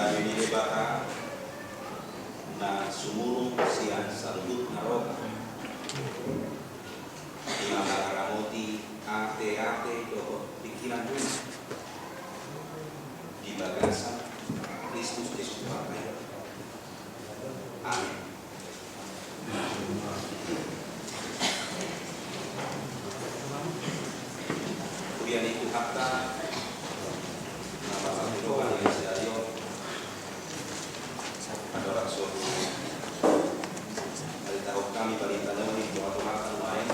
kami di Baka na sumurong siya sa lubot na roka. Imamararamoti ate-ate o pikiran mo di bagasan Kristus Yesus Patay. Amin. Kemudian itu hatta nama Tuhan yang sedayo adalah suatu hari tahu kami balita namun itu atau makan lain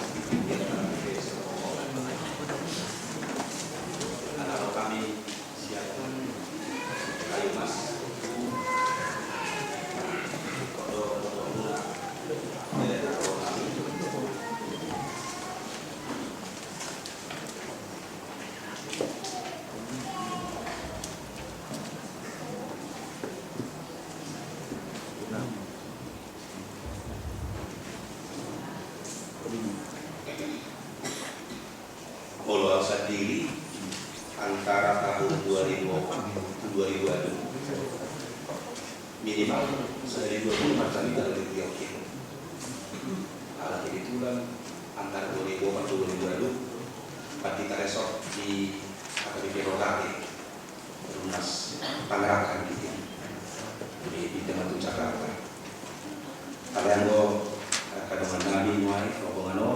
anak kami siapa kayu mas Polo sendiri antara tahun 2000 minimal sehari 20 macam itu dari tiap kilo. Alat ini tulang antara 2000 dan 2002 Patita Resort di Akademi Rokati Rumnas Pangerakan gitu di Tematu Jakarta. Kalian go kadang nabi muai rombongan no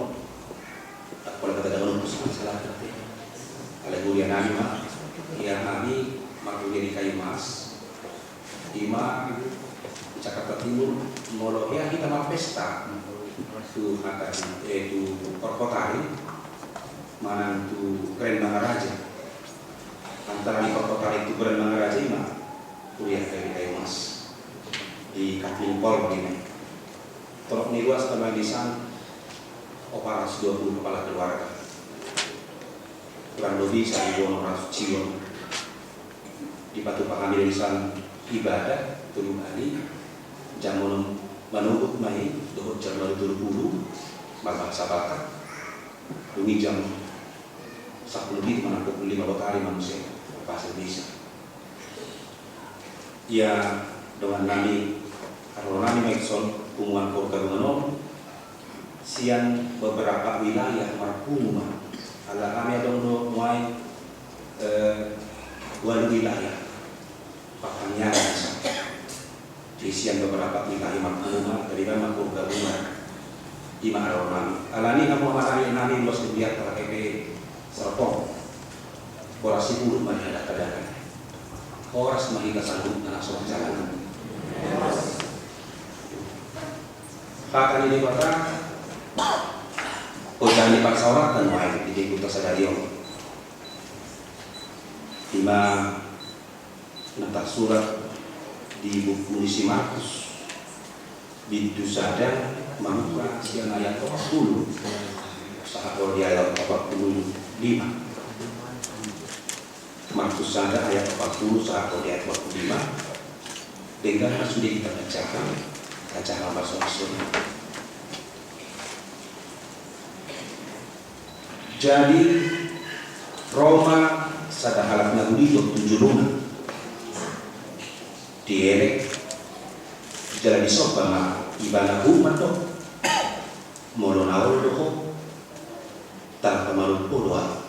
kalau kita dalam masalah berarti alegoria nabi mah yang nabi makhluk dari kayu mas ima Jakarta Timur molo ya kita mau pesta tu kata itu perkotaan mana tu keren Mangaraja antara di perkotaan itu keren Mangaraja ima kuliah dari kayu mas di Kapling Pol ini tolok nih luas tambah desain operasi 20 kepala keluarga kurang lebih 1.200 jiwa di Batu Pangambil desain ibadah turun kali jam menunggu mai dohot jam 20 bahasa Batak demi jam 10 lebih menangkap 5 hari manusia pasal bisa ya dengan nami kalau nami Maxon hubungan keluarga dengan siang beberapa wilayah marhumah ala kami ada mulai dua wilayah pakangnya di siang beberapa wilayah marhumah dari mana keluarga rumah di mana orang alani kamu hari nani bos kebiak terkait serpong korasi bulu mana ada kadang koras mahita sanggup anak soal jalan pakan ini kata jangan dipaksa orang dan main di kota Sadario. Lima nata surat di buku Misi Markus bintu sada membuka siang ayat 40 sahabat di ayat 45 Markus sada ayat 40 sahabat di ayat 45 dengan sudah kita bacakan baca halaman soal. Jadi Roma sada halak nagulito tunjuluna dielek jalan disopa ma ibana umat do molo nawol do tanpa malu doa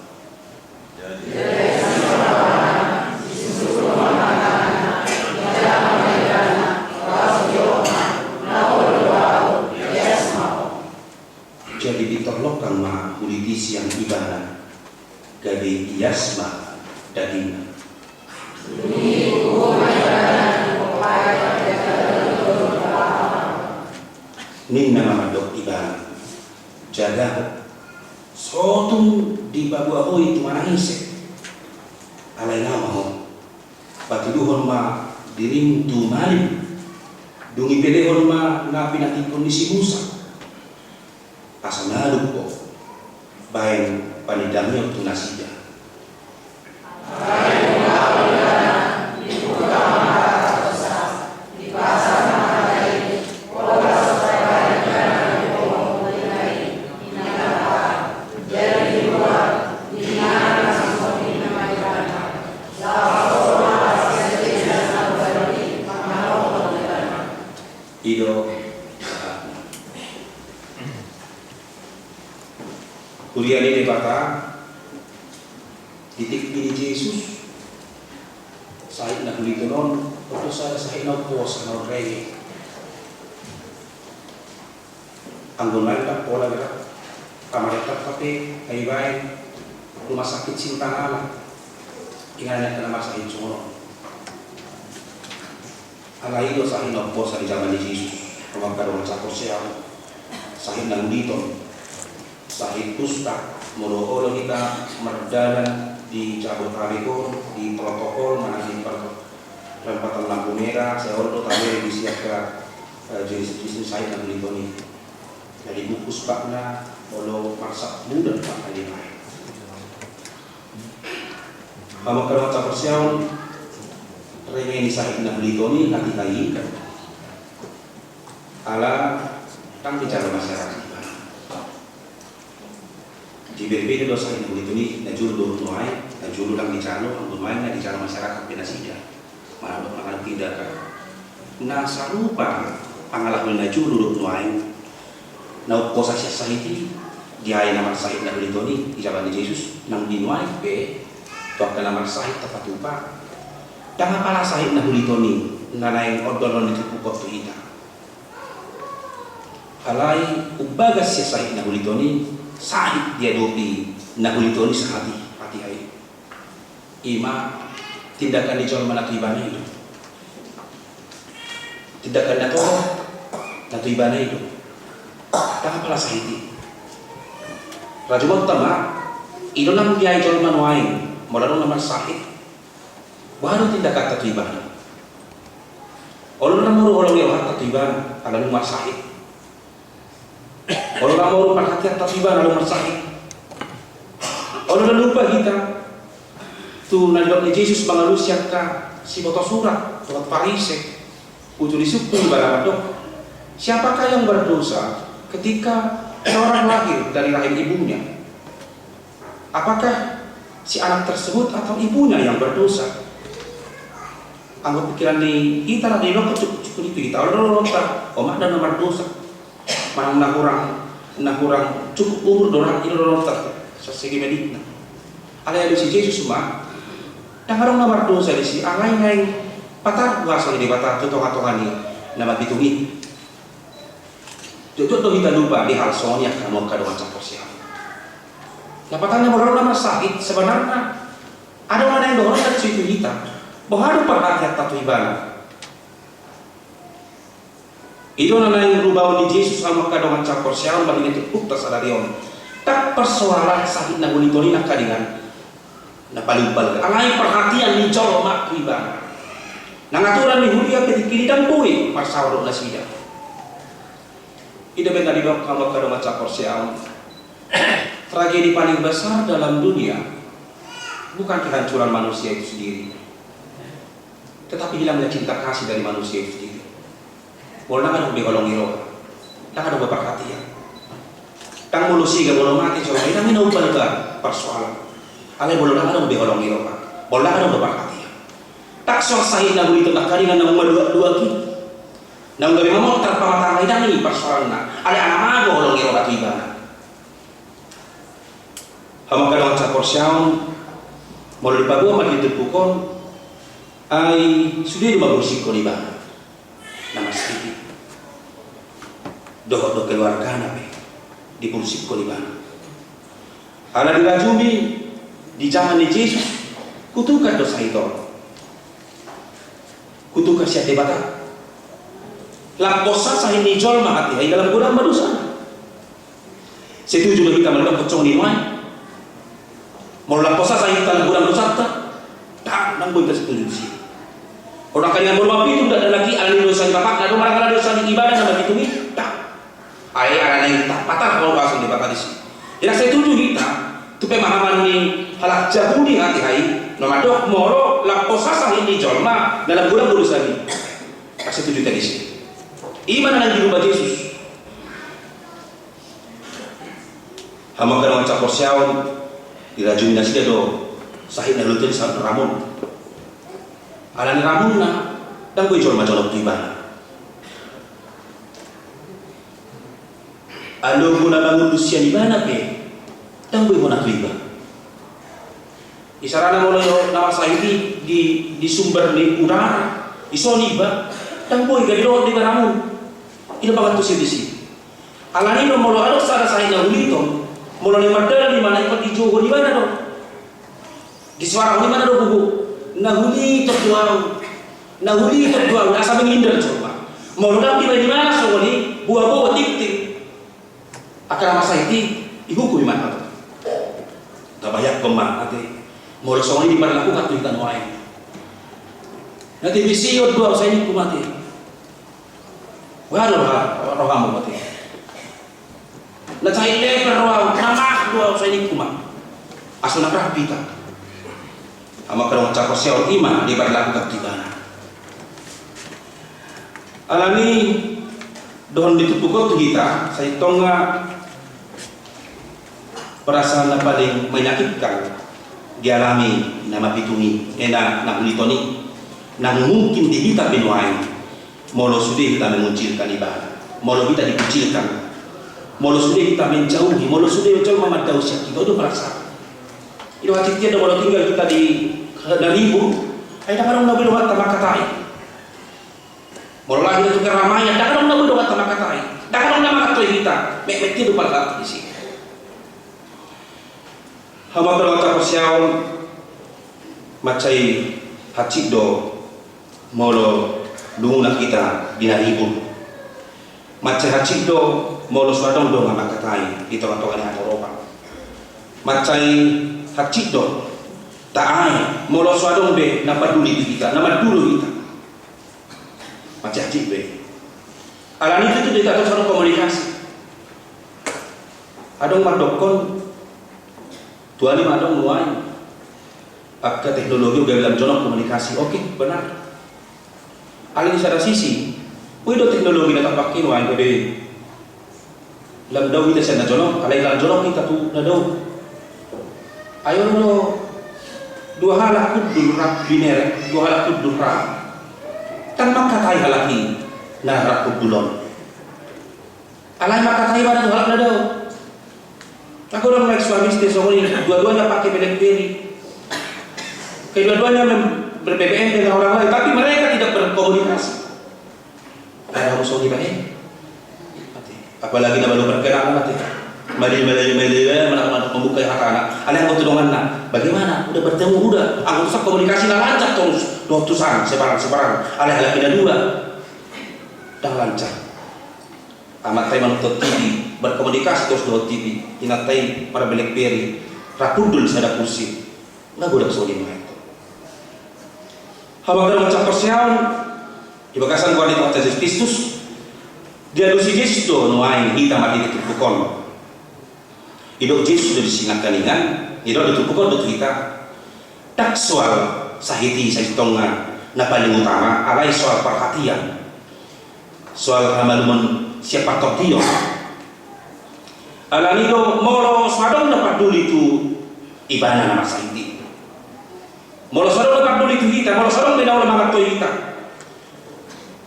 jadi ditolokkan ma politis yang ibadah gadi yasma dadina ini nama dok ibadah jaga sotung di babu aku itu mana isek alai nama ho patuduhon ma dirim tu malim dungi belehon ma ngapi nanti kondisi musa asanalu ko bayan panidamnya untuk nasida bata titik di Yesus sahit na dito noon o sa sahit na po sa Norway ang gumalit po lang pamaritat kape ay bayan rumasakit sintang alam inganan ka naman sa insuno alay ito sa hinap po sa ijaman ni Jesus kumagkaroon sa kursiyaw sahit ng dito sahit pusta muluolo kita mardalan di cabut karikor di protokol managing perempatan lampu merah saya ordo tadi disiapkan jenis-jenis sahit ng dito ni jadi bukus bakna olo masak muda pak kali lain kalau kalau tak persiawan rengeni sahit ng dito ni nanti lagi ala tang bicara masyarakat di berbeda dosa yang begitu ni na juru dorong noai na juru lang dicano ang bermain na dicano masyarakat pinasida manabot makan tidak na sarupa pangalaman na juru dorong noai na uposa siya sahiti dihay naman sahit na begitu ni ijaban ni Jesus nang dinuai be tuak ka naman sahit tapatupa tanga pala sahit na begitu ni nanay odolon ni pukot tu ita alay ubagas siya sahit na begitu ni sahit dia dopi nahulitoni sa hati ay ima tindakan di jual manatibana itu tindakan na to natibana itu taka pala sahiti rajumot tama ito nang biay jual manuain malarong naman sahit baru tindakan tatibana olo na muro olong yaw tatibana alam mo sahit kalau kamu mau perhatian tiba lalu marsahit. Kalau dah lupa kita, tu nalibak ni Yesus mengaluskan si botol surat, surat Farisee, untuk disukui balamadok. Siapakah yang berdosa ketika seorang lahir dari rahim ibunya? Apakah si anak tersebut atau ibunya yang berdosa? Anggap pikiran ni kita di lokal cukup itu kita. Kalau omak dan nomor dosa, mana kurang cukup umur dorang dorang sa segi medikna. Alay si Jesus ma dangarong nomor dosa di si alay ngay patar kuasa di bata tutong-atongani na magbitungi. Jojo kita lupa di hal soalnya kamu kadang campur siapa. Lapatanya orang nama sakit sebenarnya ada mana yang dorong dari situ kita. Bahwa perhatian tatu ibadah. Itu nana yang berubah di Yesus sama kadang campur siapa bagi itu pukta sadarion. Tak persoalan sakit nagulitoni nak kadingan. Na palibal. Angai perhatian ni jauh mak ibadah. Nangaturan ni hulia ketikiri dan bui parsawro na siya. Ida benda di bawah kalau kadang campur siapa. Tragedi paling besar dalam dunia bukan kehancuran manusia itu sendiri, tetapi hilangnya cinta kasih dari manusia itu sendiri. Wala nga nung biholong iro, taka nung baperhatian. Tang mulusiga bolong mati so ay nang inaubal ka persoalan. Alay bolong nga nung biholong iro ka, wala nga nung baperhatian. Takso sahin na bulito nakaringan ng madua-dua ki. Nang gabi mo terpamatangay dani persoalan na. Alay anamago bolong iro ka tiba. Hamang kadang sa porsyaon, mula pagawa magitupukon ay sudah mabursik ko liba na mas tinggi. Doh keluarga nabe di bursik ko liba. Ala dirajumi di zaman ni Yesus kutukan dosa itu. Kutukan siya debata. Lamposa sa hindi jol mahati ay dalam gudang madusa. Setuju ba kita malibat kutsong liwan? Mula posa sa kita bulan dosa tak nang boy kasi tujuh sih. Orang kalian bermapi itu tidak ada lagi alih dosa di bapak, ada orang kalian dosa di ibadah sama itu nih tak. Ayah ada yang tak patah kalau kasih di bapak di sini. Yang saya tuju kita tu pemahaman ni halak jabudi hati hai. Nomor dok moro la posa sa ini jolma dalam bulan dosa ni. Kasih tuju tadi sih. Iman yang dirubah Yesus. Hamba kadang campur siawan. Dirajumi na siya do sahit na lutin sa Ramon. Alam ni Ramon na dan boy jol majolok tu ibadah. Alo guna bangun lusia di mana pe? Tangboy mo na tuiba. Isarana mo lang nama sa hindi di sumber ni udara. Isoni ba? Tangboy galilo di baramun. Ino ba kanto si Alani no molo ano sa na ulito. Molo ni madal di mana ikot di jogo di mana do. Di suara di mana do bubu. Nahuli terjual. Nahuli terjual asa menghindar coba. Molo di mana so ni buah tik. Akara masa itu ibuku di mana? Tak banyak kemah nanti. Molo so ni di mana lakukan tu ikan wae. Nanti bisiot dua saya ni kumati. Wah roh kamu mati. Na cai leper roh nama dua saya ni kumah. Asuna rapi tak. Ama kerong cakap siapa iman di mana lakukan di mana. Alani don ditupukot kita saya tonga perasaan yang paling menyakitkan dialami nama pituni na ulitoni nang mungkin di kita benuai molo sudah kita mengucilkan ibadah molo kita dikucilkan molo sudah kita menjauhi molo sudah menjauh mamadau siap kita udah merasa itu hati kita molo tinggal kita di ribu ada orang nabi doa tamakatai molo lagi itu keramaian ada orang nabi doa tamakatai ada orang nama katoi kita mek itu pada di sini. Hama terlalu persiawan macai hacik do molo dunguna kita binaribun macai hacik do molo suadong do ngama katai itu orang atau Eropa macai hacik do taai molo suadong be nama dulu kita nama dulu kita macai hacik be alani itu tidak tahu soal komunikasi adong madokon Tuhan ini madong nuai apakah teknologi udah bilang jono komunikasi oke benar alih secara sisi udah teknologi kita pakai nuai gede lam dau kita sana jono alih lam jono kita tuh nadau ayo no dua hal aku durap biner dua hal aku durap tanpa katai halaki nah rakut dulon alih maka katai pada dua hal nadau. Aku udah mulai suami istri ini dua-duanya pakai BlackBerry. Kedua-duanya ber-BBM dengan orang lain, tapi mereka tidak berkomunikasi. Ada musuh di mana? Apalagi nama lu berkenalan mati. Mari mana membuka hati anak. Ada yang ketulungan nak. Bagaimana? Udah bertemu udah. Aku usah komunikasi lancar terus. Dotusan sebarang. Ada pindah dua. Dah lancar. Amat tay menonton TV berkomunikasi terus do TV inatai para BlackBerry rapudul sada kursi nggak boleh sodi mah itu habagan macam persiawan di bakasan kuali tuh Yesus Kristus dia dosi Yesus do nuai kita mati ditupukon hidup Yesus sudah disingatkan dengan hidup ditupukon do kita tak soal sahiti sahitonga na paling utama alai soal perhatian soal hamaluman siapa tokio alanido molo swadong dapat dulu itu ibadah nama sainti molo swadong dapat dulu itu kita molo swadong beda oleh mangat toy kita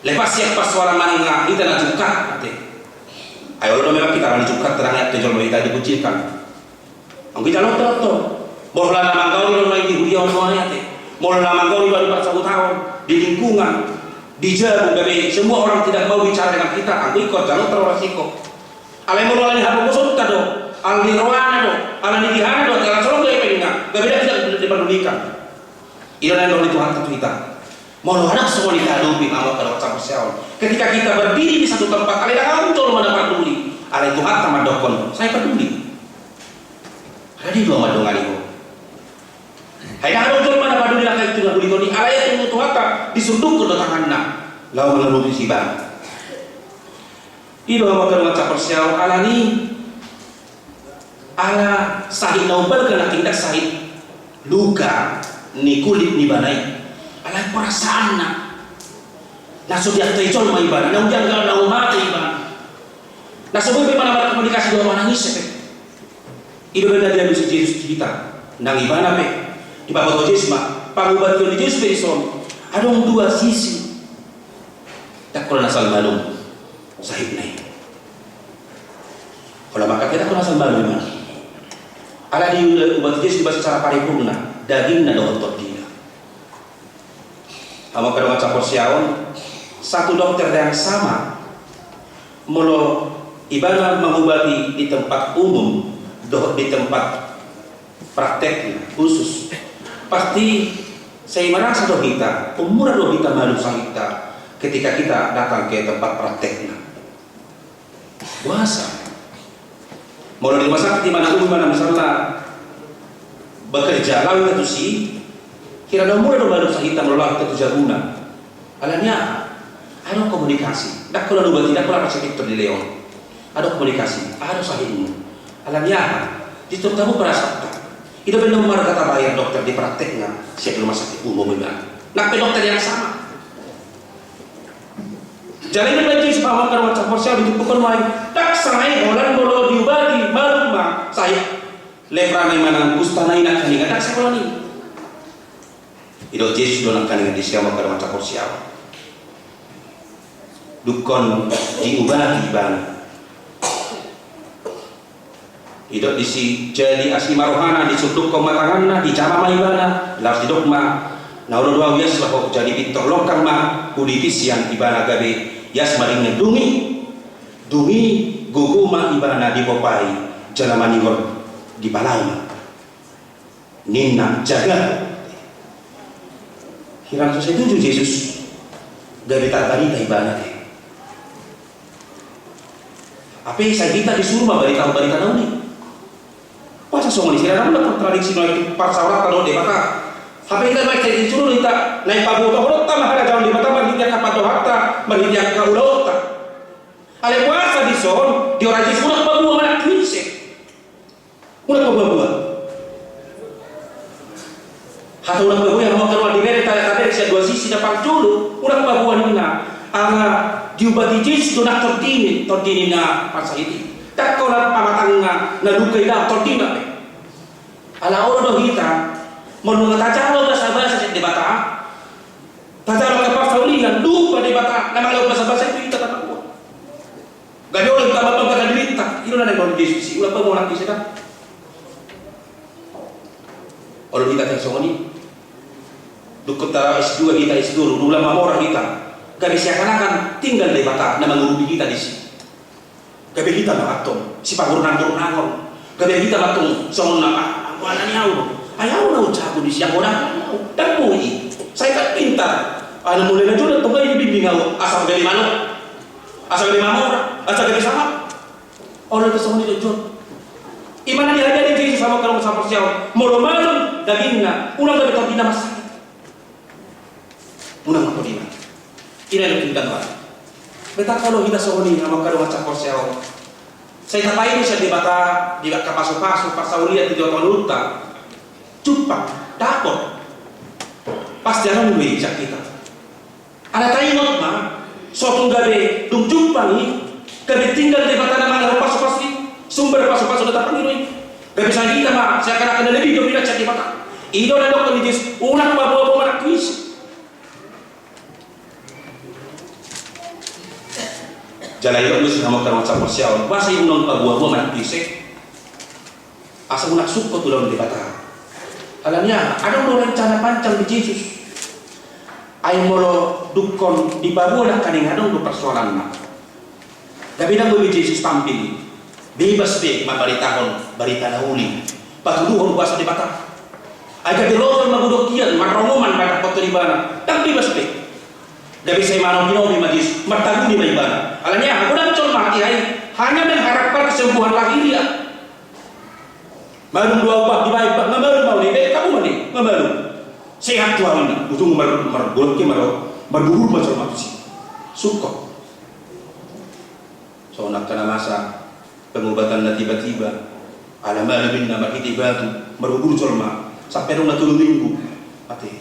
lepas siapa suara maningga kita nak cukat ayo lo memang kita akan cukat terangnya tejol kita dikucilkan ang kita lo molo lama manggau lo lagi di hudia orang molo lama manggau lo di 41 tahun di lingkungan di jarum dari semua orang tidak mau bicara dengan kita aku ikut jangan terlalu resiko alai mulu alai habu kusut tado alai roana do alai dihana do jangan selalu gaya peningga gak beda tidak diperdulikan ini yang oleh Tuhan tentu kita mau anak semua dihadapi Allah pada waktu persiawan ketika kita berdiri di satu tempat alai dah muncul mana peduli alai Tuhan sama dokon saya peduli ada di dua madongan itu hai dah muncul mana peduli lah itu nggak boleh koni alai itu Tuhan disunduk ke tangan nak lalu melalui sibang ido makan macam persiaw alani ala sahih naubal kena tindak sahih luka ni kulit ni banai ala perasaan nak nasu dia terjol mai ban nang jangan nang mati ban nasu be mana komunikasi dua mana ngis ido beda dia bisa Yesus kita nang ibana pe di bawah Yesus mah pangubat di Yesus be isom ada dua sisi tak kalau nasal malum sahib naik kalau maka kita kalau nasal malum mana ala di ubat Yesus secara paripurna daging na doon tortilla. Amo kadang capor siaon satu dokter yang sama molo ibana mengobati di tempat umum di tempat prakteknya khusus pasti saya merasa doh kita umur doh kita malu kita ketika kita datang ke tempat prakteknya puasa. Mula di rumah sakit di mana mana misalnya bekerja lalu itu sih kira dah mulai baru kita melalui itu jaguna alanya ada komunikasi dak kalau lupa tidak pernah sakit di Leon ada komunikasi ada sahihmu alanya di tertamu pada sabta itu benar benar kata bayar dokter di prakteknya siap rumah sakit umum memang nak dokter yang sama jalan lagi sebab makan macam porsial itu bukan main tak saya orang bolo diubati malu mah saya lepra mana kustana ina kaningan tak saya ni itu Yesus doang kaningan di siapa makan macam porsial dukon diubati ban itu disi jadi asli marohana disuduk komatanganna di cara maibana lalu sidok ma nauro dua bias lah kok jadi pintor lokang ma politis yang ibana gabe yas maringnya dungi guguma ibana di popai jalan maningor di balai nina jaga hirang saya tuju Yesus gabe tarbarita ibana teh apa saya kita disuruh barita naon ni puasa songo ni sira namun kontradiksi no itu parsaurat kalau de mata apa kita baik jadi disuruh kita naik pabu toh ta mahara jalan di mata berhenti ka pato hatta berhenti ka ulota ale puasa di son di orang Yesus udah pabu mana kuise udah pabu hatta udah pabu yang mau keluar di bere tadi sia dua sisi dapat dulu udah pabu nina ala diubati Yesus donak tortini na pasal itu tak kau nak pamatang na luka ida tortina ala orang kita menurut tajalo bahasa di bata tajalo ke pasaulian lupa di bata nama lo bahasa itu kita tak tahu gak orang kita bapak kata derita itu nana yang Yesus sih ulah mau nanti sedang orang kita yang songoni dukut tara S2 kita S2 dulu lama orang kita kami seakan-akan tinggal di bata nama ngurubi kita di sini gabe kita matung si pagurnan-gurnan gabe kita matung song nama wala niyaw ayaw na ucapo di siya orang dan mui saya kan pintar ano mulai na dyan tungkay ibibingaw asal gali manok asal gali mamor asal gali sama orang itu semua di dyan imana niya niya di sama kalong sa persyaw molo-malong daging na unang gabi tawag na masakit unang matawag na kinalupintan ba beta kalau kita sohoni nama kalong sa persyaw saya tapain siya di bata di kapasok-pasok pasaulian di Jawa Luta cupak dapot pas jalan gue siya kita ada tayingot mah suatu gabe dung jumpa nih gabe tinggal di bata nama ada pasok-pasok sumber pasok-pasok udah tapang ini gabe sa kita mah saya akan lebih dominan siya di bata ido na dokter ni Diyos unang mabuo manak tuis jalan itu lu sudah mau macam persiawan bahasa yang non pabuah mana pisek asal nak suka tu dalam debata alanya ada orang rencana pancang di Yesus ayo molo dukon di pabuah nak kaning ada untuk persoalan nak tapi dah boleh Yesus tampil bebas be mabari tahun barita nahuli patuduhon bahasa debata aja dilofon magudok kian maromoman pada foto di bana tak bebas be Gabi saya manong ginobi magis martagu di baibana. Alanya aku dan col mati hanya mengharapkan kesembuhan lahir dia. Malu dua ubah di baibana ngamalu mau ni kamu mani ngamalu. Sehat tuan butuh margol ke margurur macam manusia. Suka. So nak kena masa pengobatan na tiba-tiba. Alamal bin nama kitibatu margurur colma sampai dong na 3 minggu. Ate.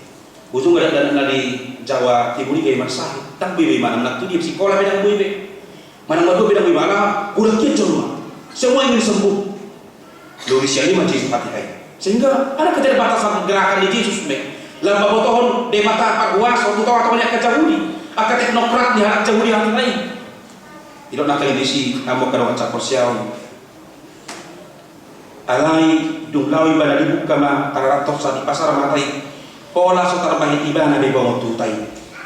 Ujung ada di Jawa Timur ini kayak masalah, tak bebe mana nak tu dia sekolah beda bebe, mana ngadu beda bebe mana, udah kecil mah, semua ingin sembuh. Louisia ini macam seperti itu, sehingga ada keterbatasan gerakan di Yesus be. Lama botohon de mata paguas, waktu tahu atau banyak kejahudi, akan teknokrat di hati jahudi hati lain. Tidak nak kali disi, kamu kalau macam persiawan. alai dung lawi bana dibuka ma taratok sa di pasar matai pola so tarbahi ibana be bawo tutai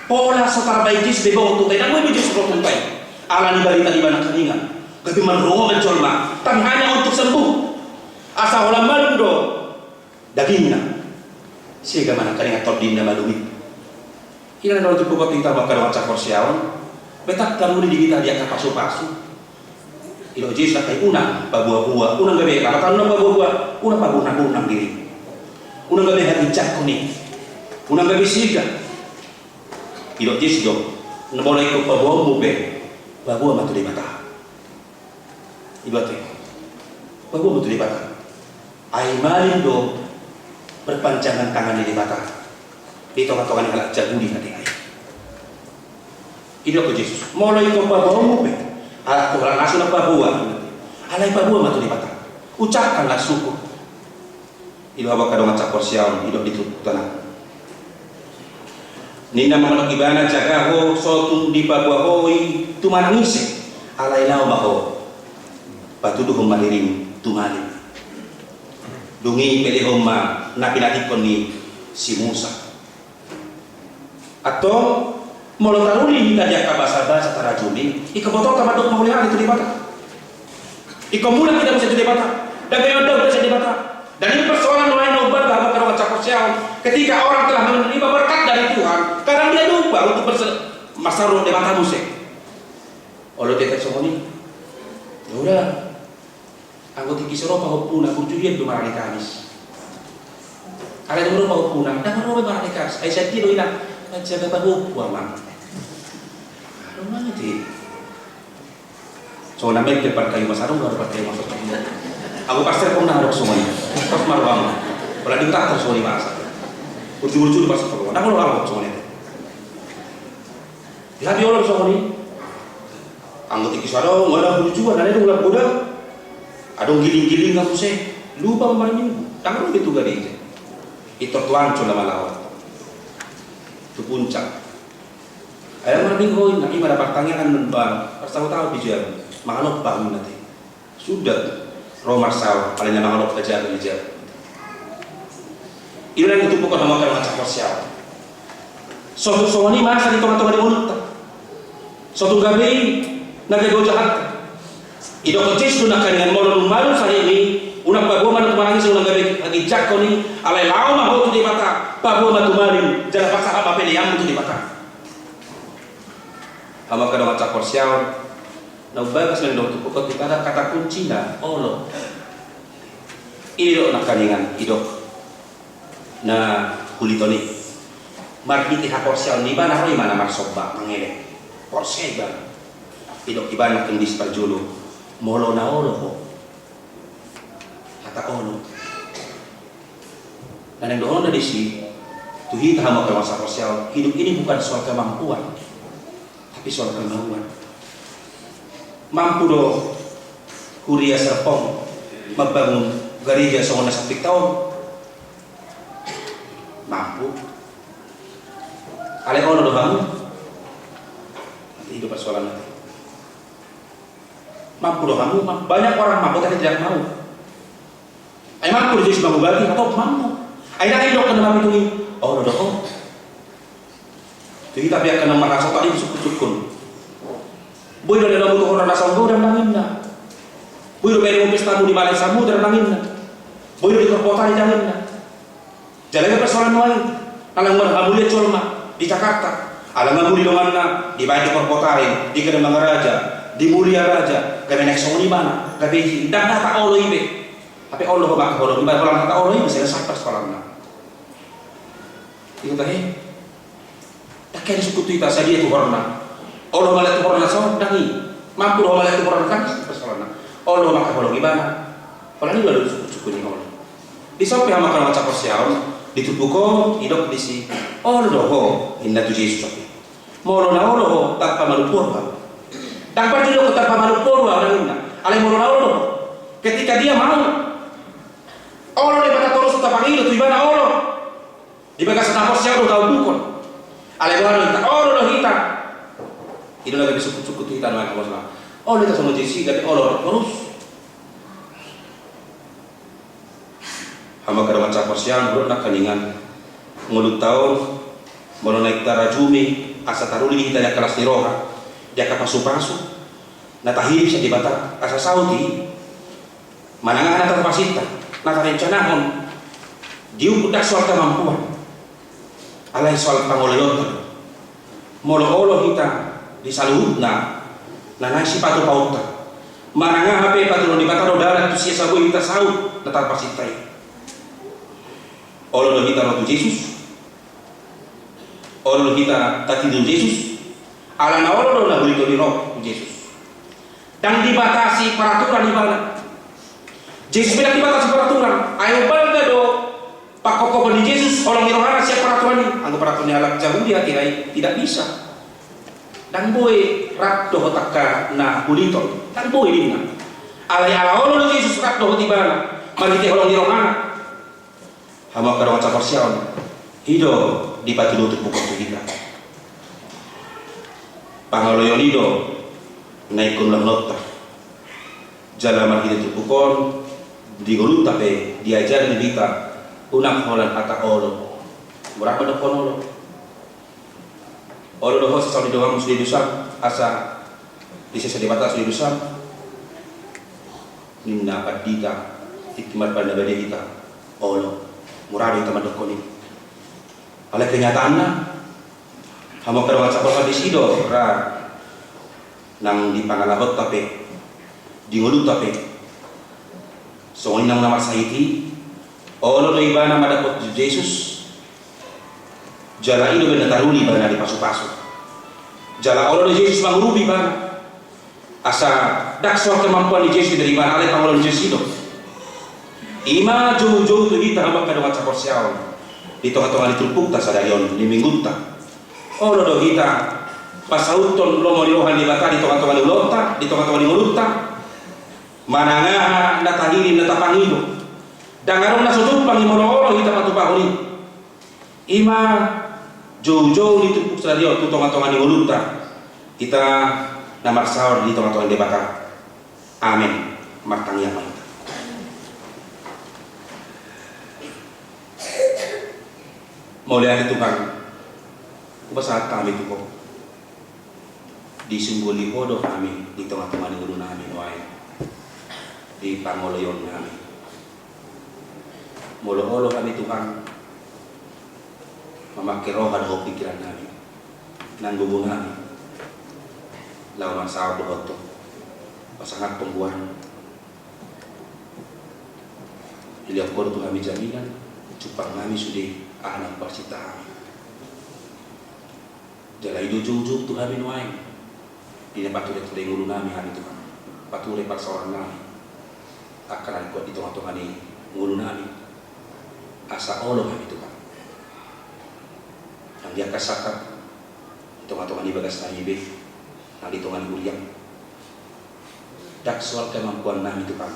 pola so tarbahi jis be bawo tutai dan mo jis ro tutai ala ni balita di bana kaningan tapi manrongo mencolma tapi hanya untuk sembuh asa ulam malundo dagingna siga mana kaningan tordinna malumi ina do tu pokok kita bakal waca korsiawan betak kanuri di kita dia kapasu-pasu ilo jis kai unang pabuah-buah unang gabe kata unang pabuah-buah unang pabunang diri unang gabe hati cakoni unang gabe siga ilo jis do boleh ikut pabuah mube pabuah matu di mata ibate pabuah matu di mata ai malin do berpanjangan tangan di mata itu katakan halak jagudi hati ai ilo ko Yesus mulai ikut pabuah mube ala Tuhan langsung apa buah alai apa buah matu di mata ucapkanlah syukur ilo abak kadang cakor siaun hidup di tanah nina mamanok ibana jaga ho sotu di pabuah hoi tumanangise alai lau baho patuduh maliring tumali dungi pele homa napinatikon ni si Musa atau molo taruli kajak kabasa-basa tarajumi ikabotol kamadok mahulihan itu di mata ikamulah tidak bisa di mata dan kayonda bisa di mata dan ini persoalan lain obat bahwa kalau cakap siang ketika orang telah menerima berkat dari Tuhan kadang dia lupa untuk masalah di mata musik oleh tetek somoni udah anggota kisoro pahupuna kurjudian dumarani kamis ada yang pahupuna dan merobe marani kamis aisyah tido ilang jaga pahupu aman rumah itu so namanya depan kayu masarung baru pakai masuk aku pasti pun naruh semuanya pas marwang kalau diutak terus semuanya masa ujung-ujung pas keluar nah kalau orang semuanya ya dia orang semuanya anggota kisaro nggak ada juga nanti ulang kuda ada giling-giling nggak usah lupa kemarin minggu tangan itu gak dia itu tuan cuma lawan itu puncak ayam minggu nanti pada pertanyaan menbar tahu-tahu bijar mangalok bangun nanti sudah romar saw palingnya mangalok aja bijar ini yang itu bukan nama macam korsial suatu soalnya masa di tengah-tengah di mulut suatu gabe naga gojahat ido kocis tu nak dengan molon malu saya ini unang bago mana tumanangis unang gabe lagi jakko ni alai lau mah tu di mata bago matu maling jangan pasah apa pele yang tu di mata hama kada macam korsial na bagas ng doktor pokok kita ada kata kunci na olo ilo na kaningan idok na kulitoni markiti ha korsial ni ba na roy mana marsoba mangele korsial ba idok iba na kendis parjulo molo na olo ko kata olo dan yang doon na disi tuhita hama kada macam korsial hidup ini bukan soal kemampuan tapi soal kemauan mampu do Kuria Serpong membangun gereja selama 10 tahun mampu ale ono do bangun itu persoalan nanti mampu do kamu banyak orang mampu tapi tidak mau ay mampu jadi sebagai bagi atau mampu ay na ilok na mampu itu oh do oh jadi tapi akan merasa tadi sukun boy do dalam butuh orang nasang do dan nanginna boy do pwede mo pesta mo di Malaysia mo dan nanginna boy do di kota di nanginna jalan persoalan lain alang marhamulia colma di Jakarta alang mamuli dongan na di bayi di kota di Kedemang Raja di Mulia Raja kami naik soni mana kami dan tak Allah ibe tapi Allah bak Allah iba kalau tak Allah ibe selesai persoalan na itu tadi kaya suku kita saja itu horna Allah malah itu horna so dangi mampu Allah malah itu horna kan persoalan Allah maka kalau gimana kalau ini baru suku ni Allah di sampai hama kalau macam persiawan di tubuhku hidup di si Allah doh inna tu Yesus tapi mau na Allah tanpa malupur tanpa tidak tanpa malupur orang ini alai mau na Allah ketika dia mau Allah lepas terus tak panggil tu ibana Allah di bagas na persiawan tahu dukun alebaro ita oro lo hita itu lagi suku-suku hita nama kamu sama oh kita sama jisi tapi oro terus hama kadang capor siang bro nak kaningan ngulut tahun mau naik tarajumi asa taruli kita ya kelas niroha dia kapasu-pasu natahiri bisa dibata asa saudi manangan atas pasita nata rencanahon diukudak soal kemampuan alai soal pangoleon molo-olo kita disaluhut na nasi patu pauta mananga HP patu di bata rodara tu sia sabu kita saut nata pasitai olo kita rotu Yesus olo kita tatidu Yesus ala na olo na bulito di roh Yesus dan dibatasi peraturan di mana Yesus bilang dibatasi peraturan ayo bangga do pakoko di Yesus orang mirohana siap peraturan ini anggo peraturan halak jauh dia tidak bisa dan boy rak do takka na bulito dan boy dimna ala olo do Yesus rak do di mana mari te orang mirohana hama kadang capar siaon hido di pati lutut pukul kita pangaloyon hido naikun lang nota jalaman hidup pukul di gulut tapi diajar di kita unang holan kata olo berapa do konolo olo do hosa saudi doang musli dusam asa di sisa di batas di dusam ninna padita hikmat pada bade kita olo murado teman dokoni oleh kenyataannya hama kadang capor di sido ra nang di pangalabot tapi di ngulut tapi soalnya nang nama saiti olo do ibana madapot Yesus jala ido bena taruli bana di pasu-pasu jala olo do Yesus mangurubi bana asa daksor kemampuan di Yesus dari bana ale pangolon Yesus itu ima jauh-jauh tu kita hamba kadang capor siaw di tengah-tengah ditulpuk ta sadarion di minggu ta olo do kita pasauton lo morirohan di bata di tengah-tengah ulota di tengah-tengah ngulutta mananga natahiri natapangido dangaron na sudut pangimoro kita patupahuri ima jauh-jauh ditulpuk sadarion tu tengah-tengah ngulutta kita namar sahur di tengah-tengah di bata amin martangnya mulia Tuhan kubasahat kami itu kok disimboli hodo kami di tengah-tengah negeri kami wae di pangoloyon kami molo-olo kami Tuhan memakai roh dan pikiran kami nanggubo kami lawan sahab dohoto pasangat pembuahan iliak kodo tu kami jaminan cupang kami sudah anak persita kami jala idu jauh-jauh tu kami nuai dina pature ngulu nami hari Tuhan pature paksawan nami akaran kuat di tengah-tengah ni ngulu nami asa olo kami Tuhan yang dia kasakap di tengah-tengah ni bagas nami be yang di tengah ni guliang dak soal kemampuan nami Tuhan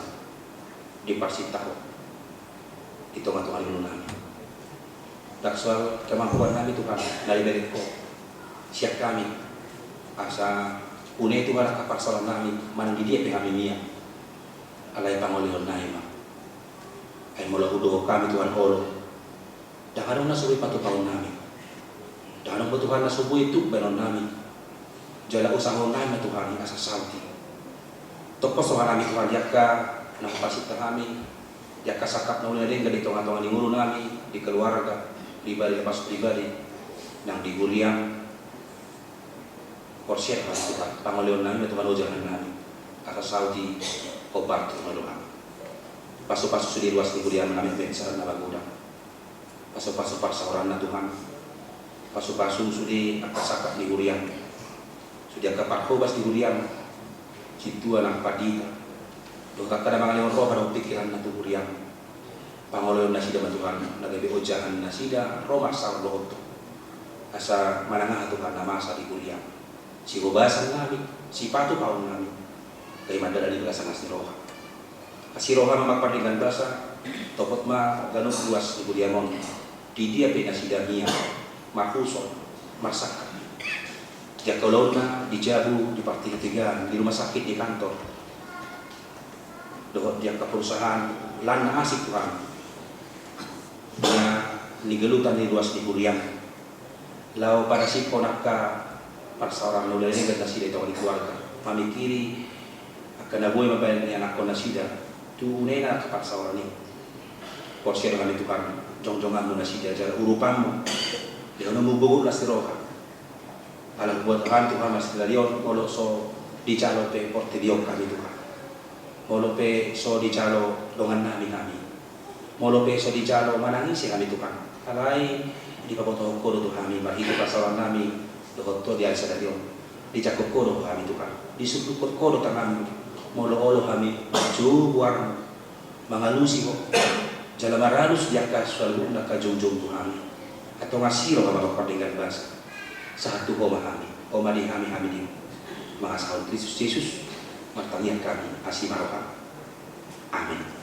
di persita di tengah-tengah ni ngulu nami dak soal kemampuan nami Tuhan dari ko siap kami asa une Tuhan kapar salam nami manang di dia kami mia alai pangolion naima ay mula hudo kami Tuhan olo dakarong nasubi patu paun nami dakarong po Tuhan nasubi itu benon nami jala usahon nami Tuhan asa salti tokpo sohan nami Tuhan yaka nakapasita kami yaka sakap na ulirin di tengah-tengah ngulu nami di keluarga pribadi lepas pribadi nang di guliang korsiat pas Tuhan pangolion nami Tuhan ujangan nami asa salti obat Tuhan doa pasu-pasu sudi ruas di guliang nami pensaran na bagudang pasu-pasu parsaoran na Tuhan pasu-pasu sudi akasakap di guliang sudi akaparhobas di guliang situan ang padita doka kada mga leon roh pada pikiran na tu guliang pangolion na sida Tuhan nagabi ujangan na sida romar sa lohoto asa manangah Tuhan na masa di guliang si rubasan namin si patu kaon namin kay madala di bagasan si roha kasi roha mamagpardingan basa topot ma ganun luas di guliamon di dia pinasidamia makusol marsaka dia kalau na di jabu di parti-partigan di rumah sakit di kantor dohot dia ke perusahaan lan na asik Tuhan na nigalutan ni ruas ni Buriang. Lao para si ponaka para sa orang nulay ni ganda sila ito ni keluarga. Mamikiri akan nabuhay mabayan ni anak ko na sila. Tunay na para sa orang ni. Porsiya kami Tuhan, jong-jongan mo na sila, jalan urupan mo. Di ko na mubugot na si Roka. Alam buat Tuhan mas kilalion, molo so di calo pe porte diok kami Tuhan. Molo pe so di calo dongan nami kami. Molo pe so di calo manangisi kami Tuhan. Alay di papoto kodo Tuhan kami, mahito pasawan nami, dokoto di alisa darion. Di cakop kodo kami Tuhan. Di suplukot kodo tangan molo-olo kami, jubuar mangalusi ko. Jalan maralus diakas selalu nak kajong-jong Tuhan. Atau ngasiro ka mapapardinggan basa. Sa hatu ko mahami, o madi kami din. Mga sahod Kristus Jesus, martangian kami, asimarohan. Amin.